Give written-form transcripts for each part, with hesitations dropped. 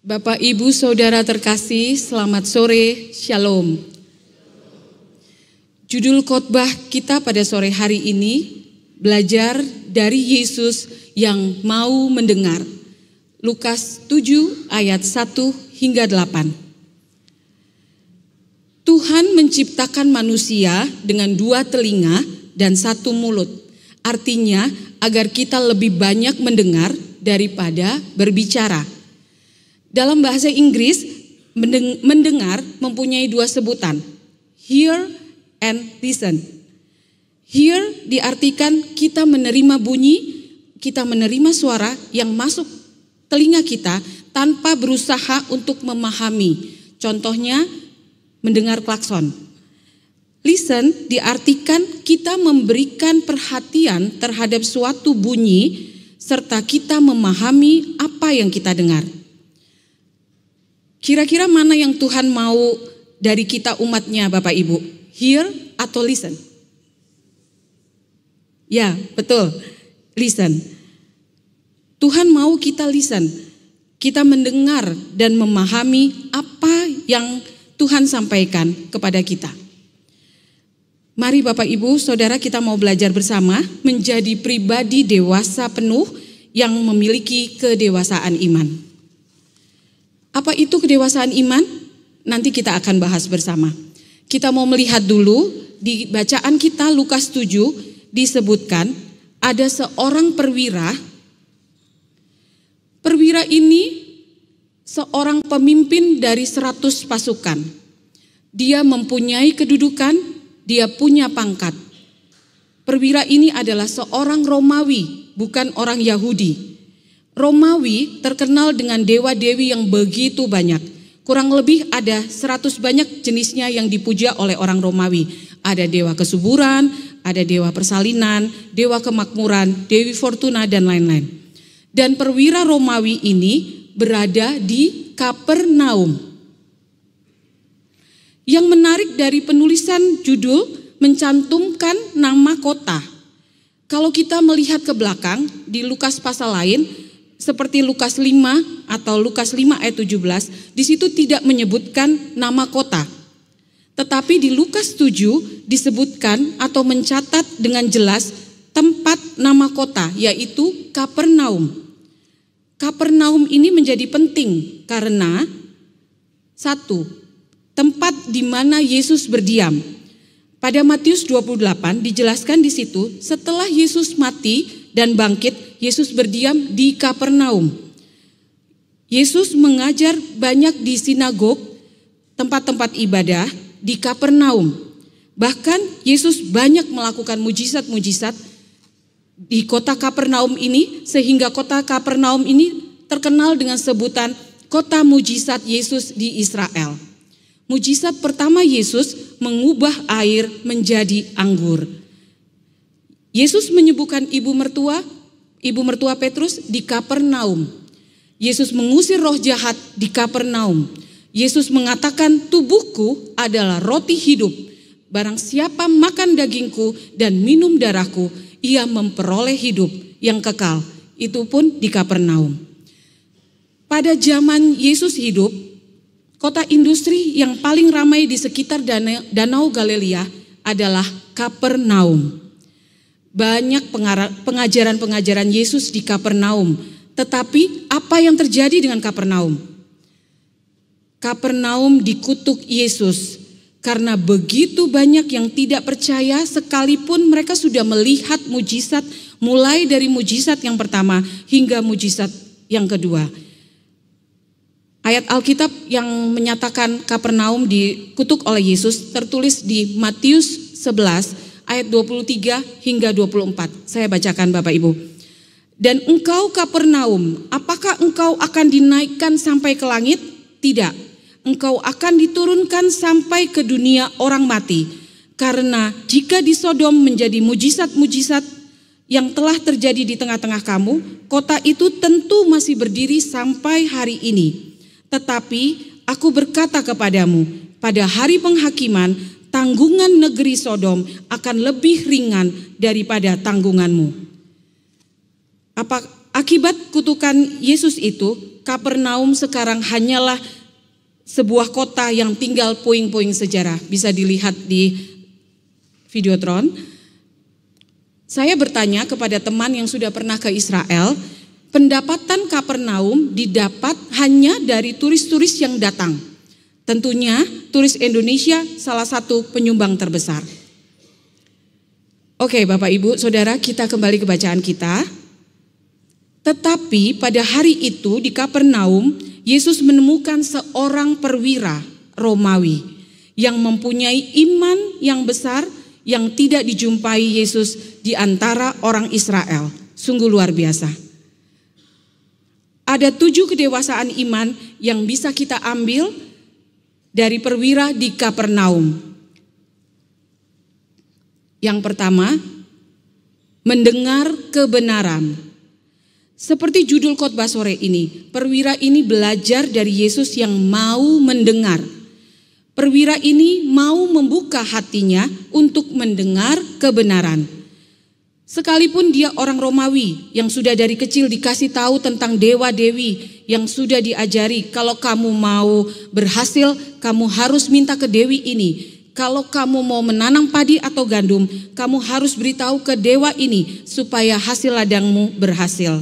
Bapak, Ibu, Saudara terkasih, selamat sore, Shalom. Judul khotbah kita pada sore hari ini, belajar dari Yesus yang mau mendengar. Lukas 7 ayat 1 hingga 8. Tuhan menciptakan manusia dengan 2 telinga dan 1 mulut. Artinya agar kita lebih banyak mendengar daripada berbicara. Dalam bahasa Inggris, mendengar mempunyai 2 sebutan, hear and listen. Hear diartikan kita menerima bunyi, kita menerima suara yang masuk telinga kita tanpa berusaha untuk memahami. Contohnya, mendengar klakson. Listen diartikan kita memberikan perhatian terhadap suatu bunyi serta kita memahami apa yang kita dengar. Kira-kira mana yang Tuhan mau dari kita umatnya Bapak Ibu? Hear atau listen? Ya, betul. Listen. Tuhan mau kita listen. Kita mendengar dan memahami apa yang Tuhan sampaikan kepada kita. Mari Bapak Ibu, Saudara, kita mau belajar bersama menjadi pribadi dewasa penuh yang memiliki kedewasaan iman. Apa itu kedewasaan iman? Nanti kita akan bahas bersama. Kita mau melihat dulu di bacaan kita Lukas 7 disebutkan ada seorang perwira. Perwira ini seorang pemimpin dari 100 pasukan. Dia mempunyai kedudukan, dia punya pangkat. Perwira ini adalah seorang Romawi, bukan orang Yahudi. Romawi terkenal dengan dewa-dewi yang begitu banyak. Kurang lebih ada 100 banyak jenisnya yang dipuja oleh orang Romawi. Ada dewa kesuburan, ada dewa persalinan, dewa kemakmuran, Dewi Fortuna, dan lain-lain. Dan perwira Romawi ini berada di Kapernaum. Yang menarik dari penulisan judul mencantumkan nama kota. Kalau kita melihat ke belakang di Lukas pasal lain, seperti Lukas 5 atau Lukas 5 ayat 17, di situ tidak menyebutkan nama kota. Tetapi di Lukas 7 disebutkan atau mencatat dengan jelas tempat nama kota, yaitu Kapernaum. Kapernaum ini menjadi penting karena 1, tempat di mana Yesus berdiam. Pada Matius 28 dijelaskan di situ, setelah Yesus mati dan bangkit, Yesus berdiam di Kapernaum. Yesus mengajar banyak di sinagog, tempat-tempat ibadah di Kapernaum. Bahkan Yesus banyak melakukan mujizat-mujizat di kota Kapernaum ini, sehingga kota Kapernaum ini terkenal dengan sebutan kota mujizat Yesus di Israel. Mujizat pertama Yesus mengubah air menjadi anggur. Yesus menyembuhkan ibu mertua Petrus di Kapernaum. Yesus mengusir roh jahat di Kapernaum. Yesus mengatakan, tubuhku adalah roti hidup. Barang siapa makan dagingku dan minum darahku, ia memperoleh hidup yang kekal. Itu pun di Kapernaum. Pada zaman Yesus hidup, kota industri yang paling ramai di sekitar Danau Galilea adalah Kapernaum. Banyak pengajaran-pengajaran Yesus di Kapernaum. Tetapi apa yang terjadi dengan Kapernaum? Kapernaum dikutuk Yesus karena begitu banyak yang tidak percaya sekalipun mereka sudah melihat mujizat, mulai dari mujizat yang pertama hingga mujizat yang kedua. Ayat Alkitab yang menyatakan Kapernaum dikutuk oleh Yesus tertulis di Matius 11 ayat 23 hingga 24. Saya bacakan Bapak Ibu. Dan engkau Kapernaum, apakah engkau akan dinaikkan sampai ke langit? Tidak. Engkau akan diturunkan sampai ke dunia orang mati. Karena jika di Sodom menjadi mujizat-mujizat yang telah terjadi di tengah-tengah kamu, kota itu tentu masih berdiri sampai hari ini. Tetapi aku berkata kepadamu, pada hari penghakiman, tanggungan negeri Sodom akan lebih ringan daripada tanggunganmu. Akibat kutukan Yesus itu, Kapernaum sekarang hanyalah sebuah kota yang tinggal puing-puing sejarah. Bisa dilihat di Videotron. Saya bertanya kepada teman yang sudah pernah ke Israel, pendapatan Kapernaum didapat hanya dari turis-turis yang datang. Tentunya turis Indonesia salah satu penyumbang terbesar. Oke, Bapak Ibu, Saudara, kita kembali ke bacaan kita. Tetapi pada hari itu di Kapernaum, Yesus menemukan seorang perwira Romawi yang mempunyai iman yang besar yang tidak dijumpai Yesus di antara orang Israel. Sungguh luar biasa. Ada 7 kedewasaan iman yang bisa kita ambil dari perwira di Kapernaum. Yang pertama, mendengar kebenaran. Seperti judul khotbah sore ini, perwira ini belajar dari Yesus yang mau mendengar. Perwira ini mau membuka hatinya untuk mendengar kebenaran. Sekalipun dia orang Romawi yang sudah dari kecil dikasih tahu tentang dewa-dewi, yang sudah diajari kalau kamu mau berhasil, kamu harus minta ke dewi ini. Kalau kamu mau menanam padi atau gandum, kamu harus beritahu ke dewa ini supaya hasil ladangmu berhasil.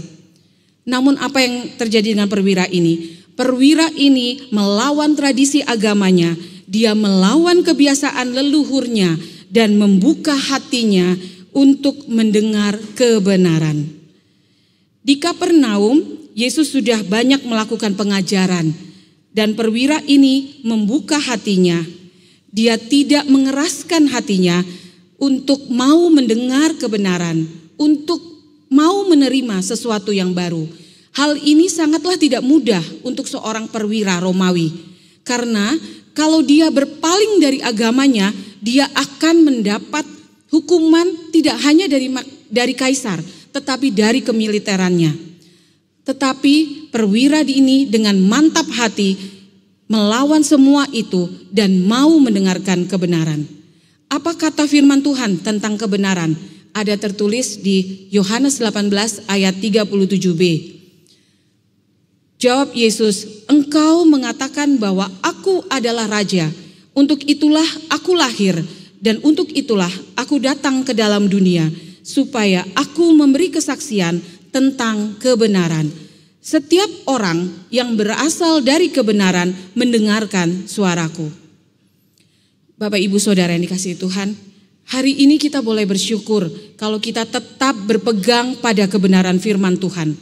Namun apa yang terjadi dengan perwira ini? Perwira ini melawan tradisi agamanya, dia melawan kebiasaan leluhurnya dan membuka hatinya untuk mendengar kebenaran. Di Kapernaum, Yesus sudah banyak melakukan pengajaran dan perwira ini membuka hatinya. Dia tidak mengeraskan hatinya untuk mau mendengar kebenaran, untuk mau menerima sesuatu yang baru. Hal ini sangatlah tidak mudah untuk seorang perwira Romawi. Karena kalau dia berpaling dari agamanya, dia akan mendapat hukuman tidak hanya dari kaisar, tetapi dari kemiliterannya. Tetapi perwira ini dengan mantap hati melawan semua itu dan mau mendengarkan kebenaran. Apa kata firman Tuhan tentang kebenaran? Ada tertulis di Yohanes 18 ayat 37b. Jawab Yesus, engkau mengatakan bahwa aku adalah raja. Untuk itulah aku lahir dan untuk itulah aku datang ke dalam dunia. Supaya aku memberi kesaksian tentang kebenaran. Setiap orang yang berasal dari kebenaran mendengarkan suaraku. Bapak Ibu Saudara yang dikasihi Tuhan, hari ini kita boleh bersyukur kalau kita tetap berpegang pada kebenaran firman Tuhan.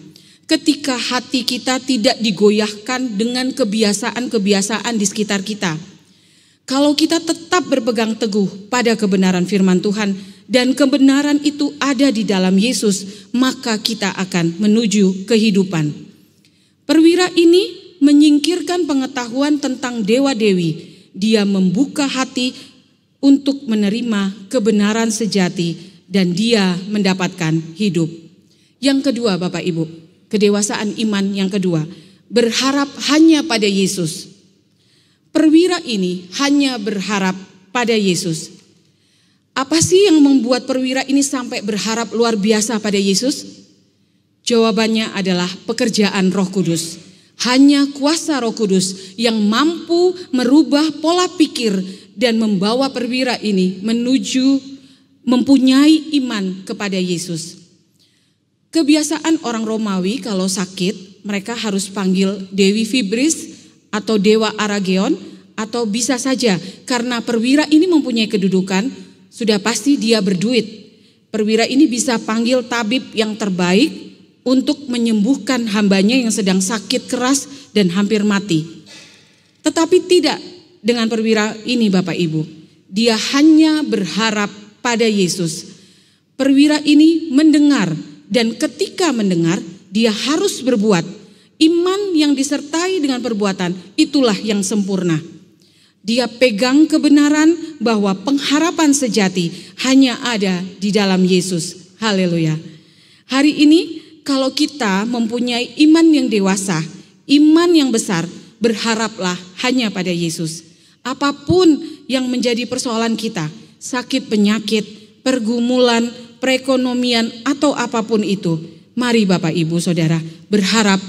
Ketika hati kita tidak digoyahkan dengan kebiasaan-kebiasaan di sekitar kita. Kalau kita tetap berpegang teguh pada kebenaran firman Tuhan dan kebenaran itu ada di dalam Yesus, maka kita akan menuju kehidupan. Perwira ini menyingkirkan pengetahuan tentang dewa-dewi. Dia membuka hati untuk menerima kebenaran sejati dan dia mendapatkan hidup. Yang kedua Bapak Ibu, kedewasaan iman yang kedua, berharap hanya pada Yesus. Perwira ini hanya berharap pada Yesus. Apa sih yang membuat perwira ini sampai berharap luar biasa pada Yesus? Jawabannya adalah pekerjaan Roh Kudus. Hanya kuasa Roh Kudus yang mampu merubah pola pikir dan membawa perwira ini menuju mempunyai iman kepada Yesus. Kebiasaan orang Romawi kalau sakit, mereka harus panggil Dewi Fibris atau Dewa Arageon, atau bisa saja karena perwira ini mempunyai kedudukan, sudah pasti dia berduit. Perwira ini bisa panggil tabib yang terbaik untuk menyembuhkan hambanya yang sedang sakit keras dan hampir mati. Tetapi tidak dengan perwira ini Bapak Ibu. Dia hanya berharap pada Yesus. Perwira ini mendengar dan ketika mendengar dia harus berbuat. Iman yang disertai dengan perbuatan itulah yang sempurna. Dia pegang kebenaran bahwa pengharapan sejati hanya ada di dalam Yesus. Haleluya. Hari ini kalau kita mempunyai iman yang dewasa, iman yang besar, berharaplah hanya pada Yesus. Apapun yang menjadi persoalan kita, sakit penyakit, pergumulan, perekonomian atau apapun itu, Mari Bapak Ibu Saudara berharap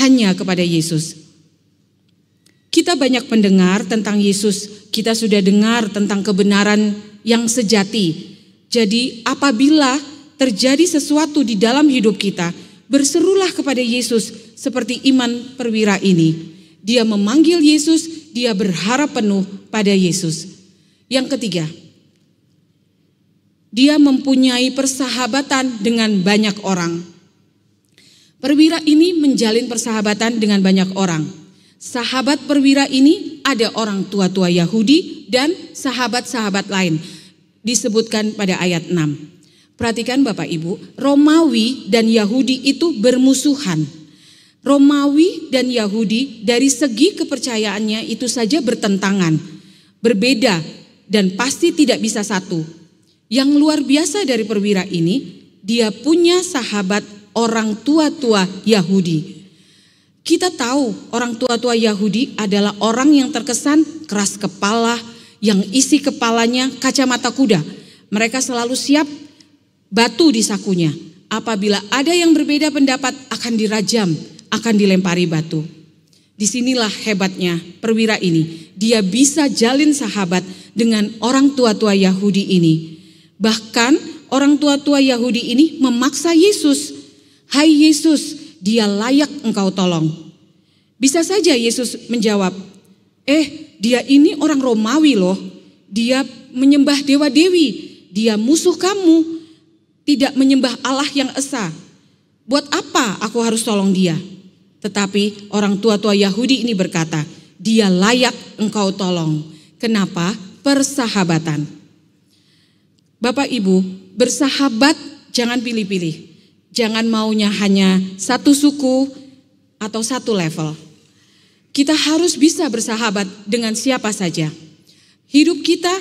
hanya kepada Yesus. Kita banyak mendengar tentang Yesus, kita sudah dengar tentang kebenaran yang sejati. Jadi apabila terjadi sesuatu di dalam hidup kita, berserulah kepada Yesus seperti iman perwira ini. Dia memanggil Yesus, dia berharap penuh pada Yesus. Yang ketiga, dia mempunyai persahabatan dengan banyak orang. Perwira ini menjalin persahabatan dengan banyak orang. Sahabat perwira ini ada orang tua-tua Yahudi dan sahabat-sahabat lain. Disebutkan pada ayat 6. Perhatikan Bapak Ibu, Romawi dan Yahudi itu bermusuhan. Romawi dan Yahudi dari segi kepercayaannya itu saja bertentangan, berbeda dan pasti tidak bisa satu. Yang luar biasa dari perwira ini, dia punya sahabat orang tua-tua Yahudi. Kita tahu orang tua-tua Yahudi adalah orang yang terkesan keras kepala, yang isi kepalanya kacamata kuda. Mereka selalu siap batu di sakunya. Apabila ada yang berbeda pendapat akan dirajam, akan dilempari batu. Disinilah hebatnya perwira ini. Dia bisa jalin sahabat dengan orang tua-tua Yahudi ini. Bahkan orang tua-tua Yahudi ini memaksa Yesus. Hai Yesus, dia layak engkau tolong. Bisa saja Yesus menjawab, dia ini orang Romawi loh. Dia menyembah dewa-dewi. Dia musuh kamu. Tidak menyembah Allah yang esa. Buat apa aku harus tolong dia? Tetapi orang tua-tua Yahudi ini berkata, dia layak engkau tolong. Kenapa? Persahabatan. Bapak Ibu, bersahabat jangan pilih-pilih. Jangan maunya hanya satu suku atau satu level. Kita harus bisa bersahabat dengan siapa saja. Hidup kita,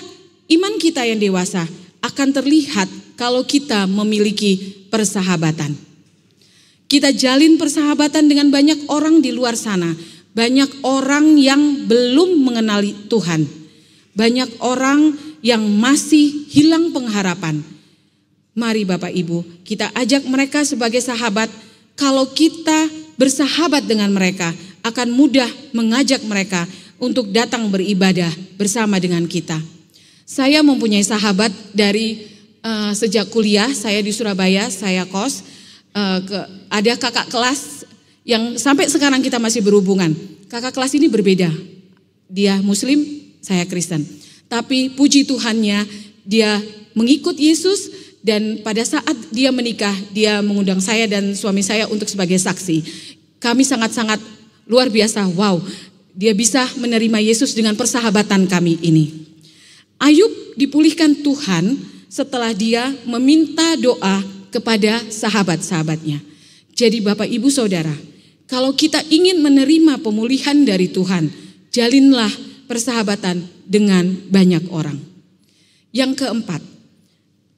iman kita yang dewasa akan terlihat kalau kita memiliki persahabatan. Kita jalin persahabatan dengan banyak orang di luar sana. Banyak orang yang belum mengenali Tuhan. Banyak orang yang masih hilang pengharapan. Mari Bapak Ibu, kita ajak mereka sebagai sahabat. Kalau kita bersahabat dengan mereka, akan mudah mengajak mereka untuk datang beribadah bersama dengan kita. Saya mempunyai sahabat dari sejak kuliah, saya di Surabaya, saya kos. Ada kakak kelas yang sampai sekarang kita masih berhubungan. Kakak kelas ini berbeda. Dia Muslim, saya Kristen. Tapi puji Tuhannya, dia mengikut Yesus. Dan pada saat dia menikah, dia mengundang saya dan suami saya untuk sebagai saksi. Kami sangat-sangat luar biasa, wow, dia bisa menerima Yesus dengan persahabatan kami ini. Ayub dipulihkan Tuhan setelah dia meminta doa kepada sahabat-sahabatnya. Jadi Bapak Ibu Saudara, kalau kita ingin menerima pemulihan dari Tuhan, jalinlah persahabatan dengan banyak orang. Yang keempat,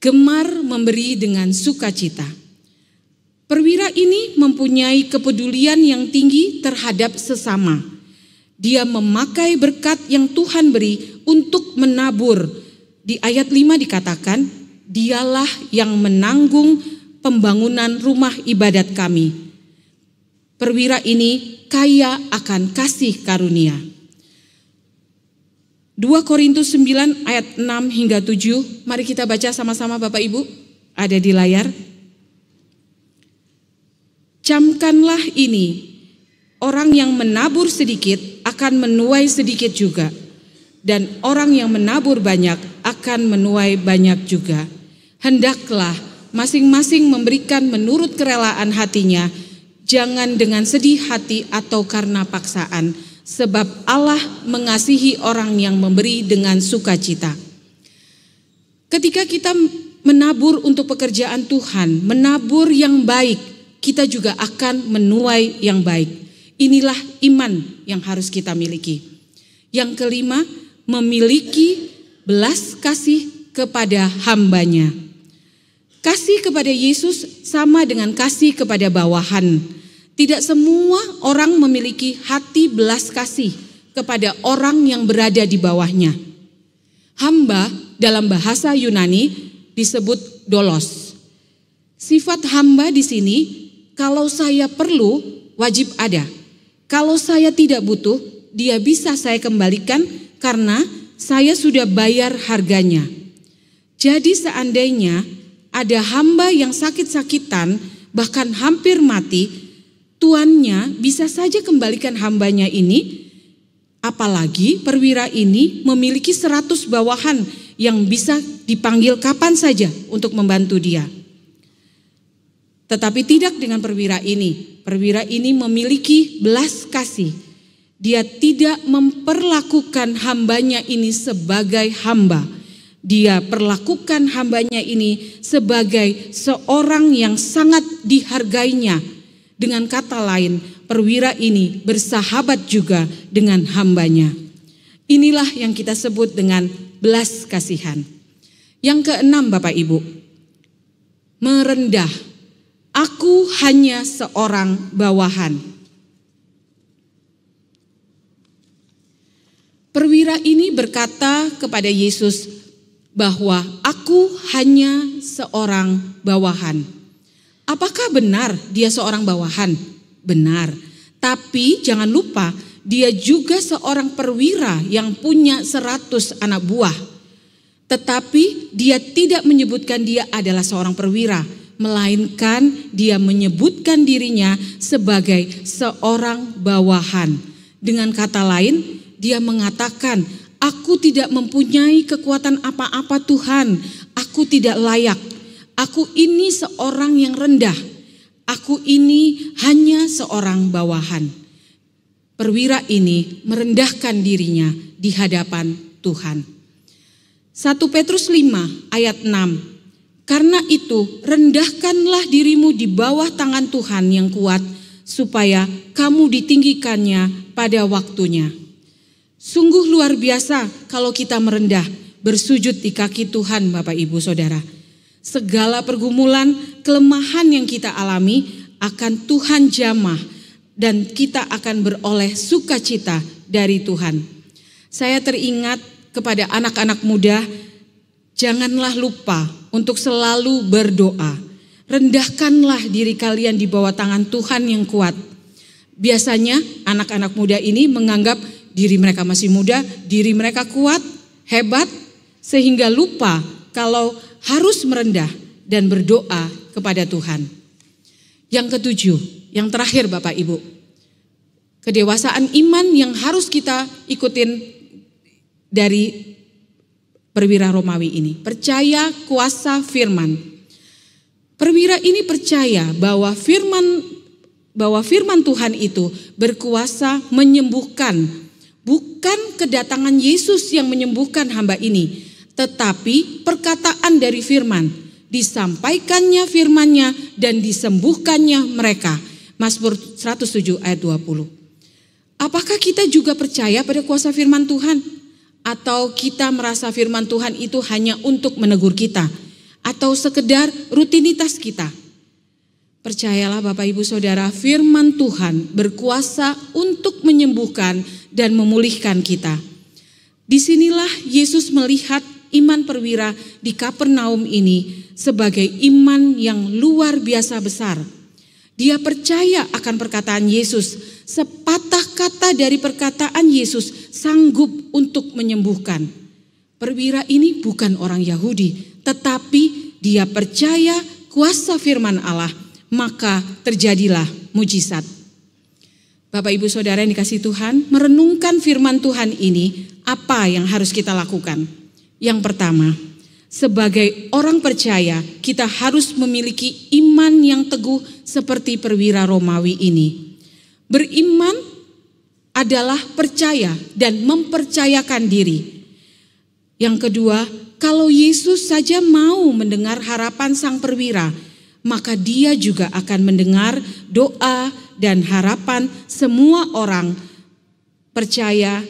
gemar memberi dengan sukacita. Perwira ini mempunyai kepedulian yang tinggi terhadap sesama. Dia memakai berkat yang Tuhan beri untuk menabur. Di ayat 5 dikatakan, dialah yang menanggung pembangunan rumah ibadat kami. Perwira ini kaya akan kasih karunia. 2 Korintus 9 ayat 6 hingga 7. Mari kita baca sama-sama Bapak Ibu. Ada di layar. Camkanlah ini. Orang yang menabur sedikit akan menuai sedikit juga. Dan orang yang menabur banyak akan menuai banyak juga. Hendaklah masing-masing memberikan menurut kerelaan hatinya. Jangan dengan sedih hati atau karena paksaan. Sebab Allah mengasihi orang yang memberi dengan sukacita. Ketika kita menabur untuk pekerjaan Tuhan, menabur yang baik, kita juga akan menuai yang baik. Inilah iman yang harus kita miliki. Yang kelima, memiliki belas kasih kepada hambanya. Kasih kepada Yesus sama dengan kasih kepada bawahan. Tidak semua orang memiliki hati belas kasih kepada orang yang berada di bawahnya. Hamba dalam bahasa Yunani disebut dolos. Sifat hamba di sini kalau saya perlu, wajib ada. Kalau saya tidak butuh, dia bisa saya kembalikan karena saya sudah bayar harganya. Jadi seandainya ada hamba yang sakit-sakitan, bahkan hampir mati, tuannya bisa saja kembalikan hambanya ini. Apalagi perwira ini memiliki 100 bawahan yang bisa dipanggil kapan saja untuk membantu dia. Tetapi tidak dengan perwira ini. Perwira ini memiliki belas kasih. Dia tidak memperlakukan hambanya ini sebagai hamba. Dia perlakukan hambanya ini sebagai seorang yang sangat dihargainya. Dengan kata lain, perwira ini bersahabat juga dengan hambanya. Inilah yang kita sebut dengan belas kasihan. Yang keenam, Bapak Ibu, merendah. Aku hanya seorang bawahan. Perwira ini berkata kepada Yesus bahwa aku hanya seorang bawahan. Apakah benar dia seorang bawahan? Benar. Tapi jangan lupa dia juga seorang perwira yang punya 100 anak buah. Tetapi dia tidak menyebutkan dia adalah seorang perwira, melainkan dia menyebutkan dirinya sebagai seorang bawahan. Dengan kata lain, dia mengatakan, aku tidak mempunyai kekuatan apa-apa Tuhan, aku tidak layak. Aku ini seorang yang rendah. Aku ini hanya seorang bawahan. Perwira ini merendahkan dirinya di hadapan Tuhan. 1 Petrus 5 ayat 6. Karena itu rendahkanlah dirimu di bawah tangan Tuhan yang kuat, supaya kamu ditinggikannya pada waktunya. Sungguh luar biasa kalau kita merendah, bersujud di kaki Tuhan, Bapak Ibu Saudara. Segala pergumulan, kelemahan yang kita alami akan Tuhan jamah dan kita akan beroleh sukacita dari Tuhan. Saya teringat kepada anak-anak muda, janganlah lupa untuk selalu berdoa. Rendahkanlah diri kalian di bawah tangan Tuhan yang kuat. Biasanya anak-anak muda ini menganggap diri mereka masih muda, diri mereka kuat, hebat, sehingga lupa kalau harus merendah dan berdoa kepada Tuhan. Yang ketujuh, yang terakhir Bapak Ibu, kedewasaan iman yang harus kita ikutin dari perwira Romawi ini. Percaya kuasa firman. Perwira ini percaya bahwa firman Tuhan itu berkuasa menyembuhkan. Bukan kedatangan Yesus yang menyembuhkan hamba ini, tetapi perkataan dari firman, disampaikannya firman-Nya dan disembuhkannya mereka. Mazmur 107 ayat 20. Apakah kita juga percaya pada kuasa firman Tuhan? Atau kita merasa firman Tuhan itu hanya untuk menegur kita? Atau sekedar rutinitas kita? Percayalah Bapak Ibu Saudara, firman Tuhan berkuasa untuk menyembuhkan dan memulihkan kita. Disinilah Yesus melihat iman perwira di Kapernaum ini sebagai iman yang luar biasa besar. Dia percaya akan perkataan Yesus. Sepatah kata dari perkataan Yesus sanggup untuk menyembuhkan. Perwira ini bukan orang Yahudi, tetapi dia percaya kuasa firman Allah. Maka terjadilah mujizat. Bapak Ibu Saudara yang dikasihi Tuhan, merenungkan firman Tuhan ini, apa yang harus kita lakukan? Yang pertama, sebagai orang percaya, kita harus memiliki iman yang teguh seperti perwira Romawi ini. Beriman adalah percaya dan mempercayakan diri. Yang kedua, kalau Yesus saja mau mendengar harapan sang perwira, maka dia juga akan mendengar doa dan harapan semua orang percaya,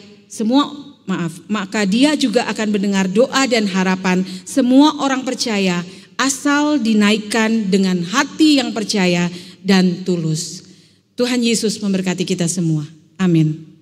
maka dia juga akan mendengar doa dan harapan semua orang percaya, asal dinaikkan dengan hati yang percaya dan tulus. Tuhan Yesus memberkati kita semua. Amin.